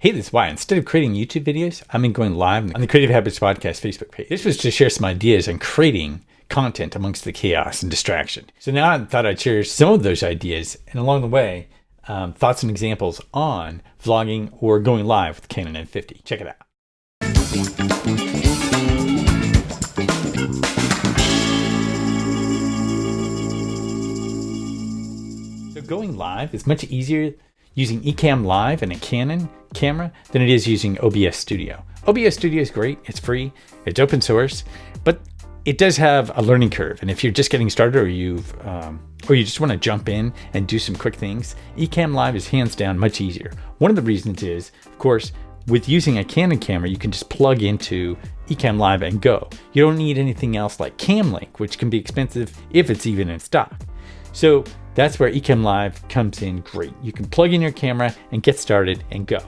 Hey, this is why instead of creating YouTube videos, I'm going live on the Creative Habits Podcast Facebook page. This was to share some ideas on creating content amongst the chaos and distraction. So now I thought I'd share some of those ideas, and along the way, thoughts and examples on vlogging or going live with Canon M50. Check it out. So going live is much easier using Ecamm Live and a Canon camera than it is using OBS Studio. OBS Studio is great, it's free, it's open source, but it does have a learning curve. And if you're just getting started or you just want to jump in and do some quick things, Ecamm Live is hands down much easier. One of the reasons is, of course, with using a Canon camera, you can just plug into Ecamm Live and go. You don't need anything else like Cam Link, which can be expensive if it's even in stock. So that's where Ecamm Live comes in great. You can plug in your camera and get started and go.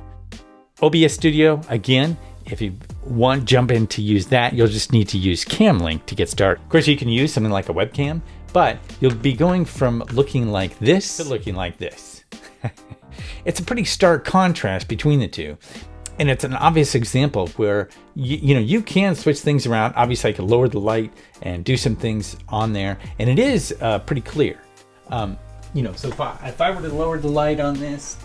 OBS Studio, again, if you want to jump in to use that, you'll just need to use Cam Link to get started. Of course, you can use something like a webcam, but you'll be going from looking like this to looking like this. It's a pretty stark contrast between the two. And it's an obvious example where you can switch things around. Obviously, I can lower the light and do some things on there, and it is pretty clear. So if I were to lower the light on this,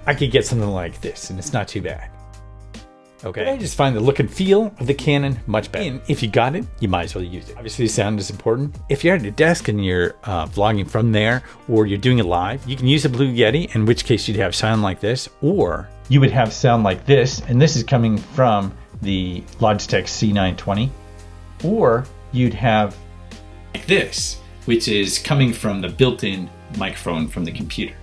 I could get something like this, and it's not too bad. Okay, but I just find the look and feel of the Canon much better. And if you got it, you might as well use it. Obviously, sound is important. If you're at your desk and you're vlogging from there, or you're doing it live, you can use a Blue Yeti, in which case you'd have sound like this, or you would have sound like this, and this is coming from the Logitech C920, or you'd have like this, which is coming from the built-in microphone from the computer.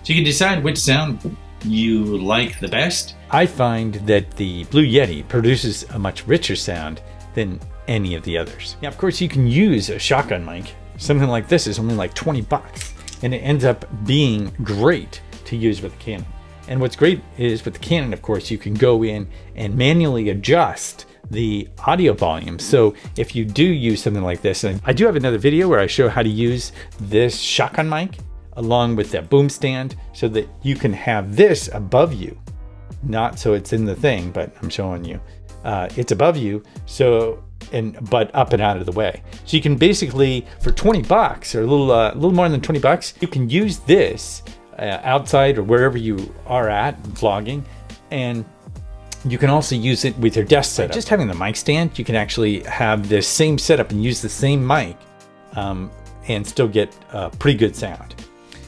So you can decide which sound you like the best. I find that the Blue Yeti produces a much richer sound than any of the others. Now, of course, you can use a shotgun mic. Something like this is only like 20 bucks, and it ends up being great to use with the Canon. And what's great is with the Canon, of course, you can go in and manually adjust the audio volume. So if you do use something like this, and I do have another video where I show how to use this shotgun mic along with that boom stand so that you can have this above you. Not so it's in the thing, but I'm showing you. It's above you, but up and out of the way. So you can basically, for 20 bucks or a little more than 20 bucks, you can use this outside or wherever you are at vlogging, and you can also use it with your desk setup. Just having the mic stand, you can actually have this same setup and use the same mic and still get pretty good sound.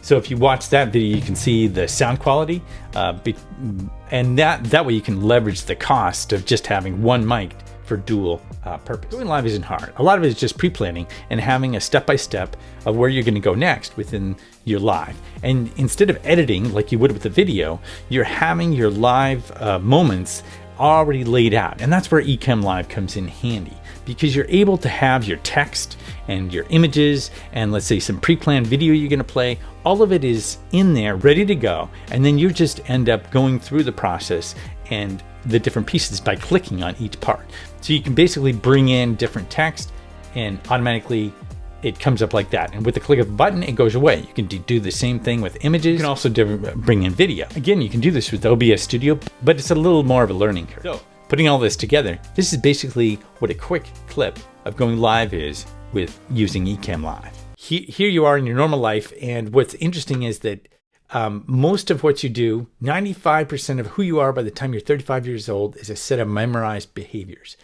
So if you watch that video, you can see the sound quality, and that way you can leverage the cost of just having one mic for dual purpose. Going live isn't hard. A lot of it is just pre-planning and having a step-by-step of where you're going to go next within your live. And instead of editing like you would with a video, you're having your live moments already laid out. And that's where Ecamm Live comes in handy, because you're able to have your text and your images and, let's say, some pre-planned video you're going to play. All of it is in there ready to go, and then you just end up going through the process and the different pieces by clicking on each part. So you can basically bring in different text and automatically it comes up like that. And with the click of a button, it goes away. You can do the same thing with images. You can also bring in video. Again, you can do this with OBS Studio, but it's a little more of a learning curve. So putting all this together, this is basically what a quick clip of going live is with using Ecamm Live. Here you are in your normal life, and what's interesting is that most of what you do, 95% of who you are by the time you're 35 years old, is a set of memorized behaviors,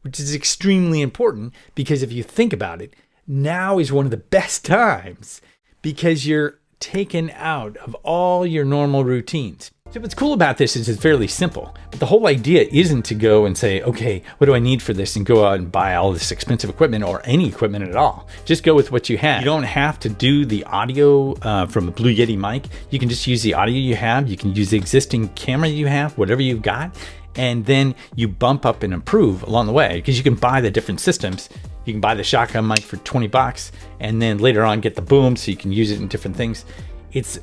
which is extremely important, because if you think about it, now is one of the best times because you're taken out of all your normal routines. So what's cool about this is it's fairly simple, but the whole idea isn't to go and say, okay, what do I need for this, and go out and buy all this expensive equipment or any equipment at all. Just go with what you have. You don't have to do the audio from a Blue Yeti mic. You can just use the audio you have. You can use the existing camera you have, whatever you've got, and then you bump up and improve along the way, because you can buy the different systems. You can buy the shotgun mic for 20 bucks and then later on get the boom so you can use it in different things. It's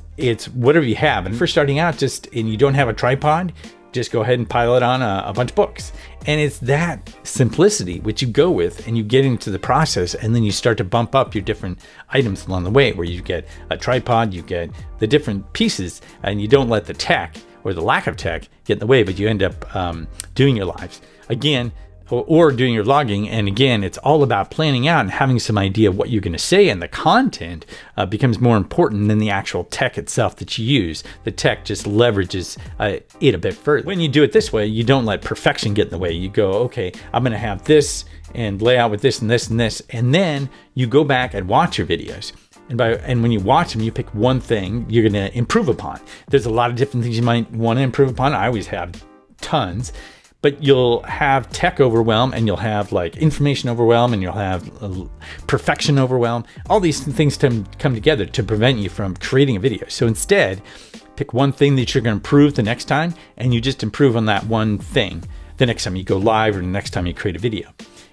whatever you have. And for starting out, and you don't have a tripod, just go ahead and pile it on a bunch of books. And it's that simplicity which you go with, and you get into the process, and then you start to bump up your different items along the way, where you get a tripod, you get the different pieces, and you don't let the tech or the lack of tech get in the way, but you end up doing your lives again, or doing your vlogging. And again, it's all about planning out and having some idea of what you're going to say, and the content becomes more important than the actual tech itself that you use. The tech just leverages it a bit further. When you do it this way, you don't let perfection get in the way. You go, okay, I'm going to have this and lay out with this and this and this, and then you go back and watch your videos. And when you watch them, you pick one thing you're going to improve upon. There's a lot of different things you might want to improve upon. I always have tons. But you'll have tech overwhelm, and you'll have like information overwhelm, and you'll have perfection overwhelm. All these things come together to prevent you from creating a video. So instead, pick one thing that you're going to improve the next time, and you just improve on that one thing the next time you go live or the next time you create a video.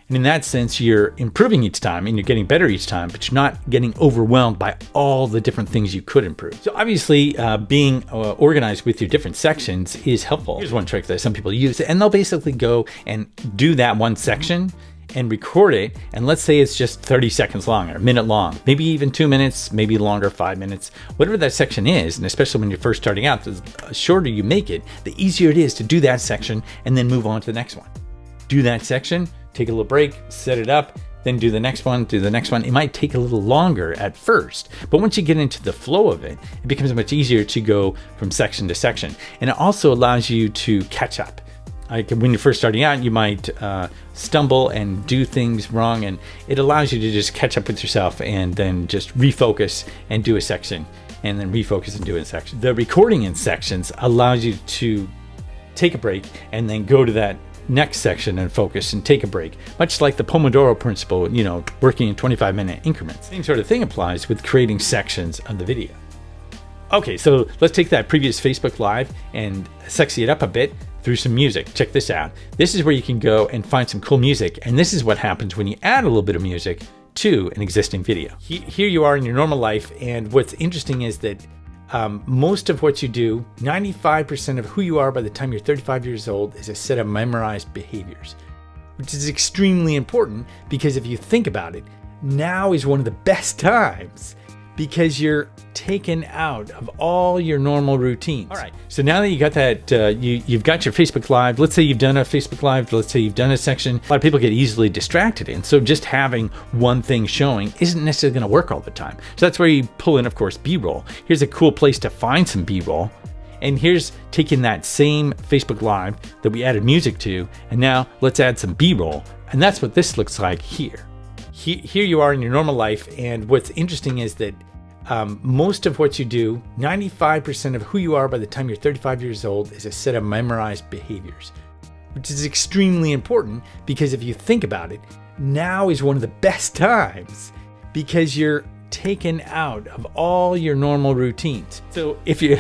And in that sense, you're improving each time, and you're getting better each time, but you're not getting overwhelmed by all the different things you could improve. So obviously, being organized with your different sections is helpful. Here's one trick that some people use, and they'll basically go and do that one section and record it. And let's say it's just 30 seconds long or a minute long, maybe even 2 minutes, maybe longer, 5 minutes, whatever that section is. And especially when you're first starting out, the shorter you make it, the easier it is to do that section and then move on to the next one. Do that section, take a little break, set it up, then do the next one, do the next one. It might take a little longer at first, but once you get into the flow of it, it becomes much easier to go from section to section. And it also allows you to catch up. Like when you're first starting out, you might stumble and do things wrong, and it allows you to just catch up with yourself and then just refocus and do a section, and then refocus and do a section. The recording in sections allows you to take a break and then go to that next section and focus and take a break, much like the Pomodoro principle, working in 25-minute increments. Same sort of thing applies with creating sections of the video. Okay, so let's take that previous Facebook Live and sexy it up a bit through some music. Check this out. This is where you can go and find some cool music, and this is what happens when you add a little bit of music to an existing video. Here you are in your normal life, and what's interesting is that most of what you do, 95% of who you are by the time you're 35 years old, is a set of memorized behaviors, which is extremely important, because if you think about it, now is one of the best times, because you're taken out of all your normal routines. All right, so now that you got that, you've got your Facebook Live. Let's say you've done a Facebook Live. Let's say you've done a section. A lot of people get easily distracted, and so just having one thing showing isn't necessarily going to work all the time. So that's where you pull in, of course, B-roll. Here's a cool place to find some B-roll. And here's taking that same Facebook Live that we added music to, and now let's add some B-roll. And that's what this looks like here. Here you are in your normal life, and what's interesting is that most of what you do, 95% of who you are by the time you're 35 years old, is a set of memorized behaviors, which is extremely important, because if you think about it, now is one of the best times, because you're taken out of all your normal routines. So if you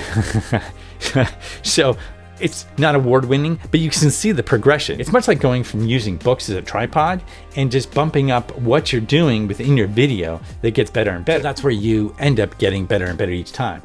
so it's not award-winning, but you can see the progression. It's much like going from using books as a tripod and just bumping up what you're doing within your video that gets better and better. That's where you end up getting better and better each time.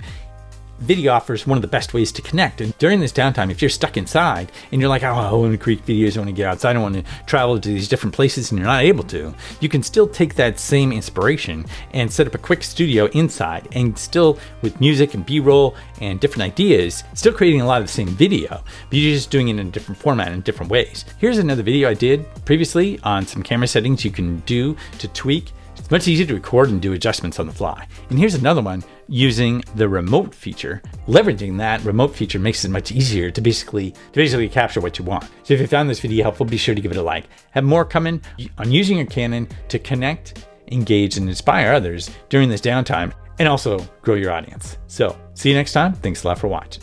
Video offers one of the best ways to connect. And during this downtime, if you're stuck inside and you're like, oh, I want to create videos, I want to get outside, I want to travel to these different places, and you're not able to, you can still take that same inspiration and set up a quick studio inside, and still with music and B-roll and different ideas, still creating a lot of the same video, but you're just doing it in a different format in different ways. Here's another video I did previously on some camera settings you can do to tweak. It's much easier to record and do adjustments on the fly. And here's another one using the remote feature. Leveraging that remote feature makes it much easier to basically capture what you want. So if you found this video helpful, be sure to give it a like. Have more coming on using your Canon to connect, engage, and inspire others during this downtime, and also grow your audience. So see you next time. Thanks a lot for watching.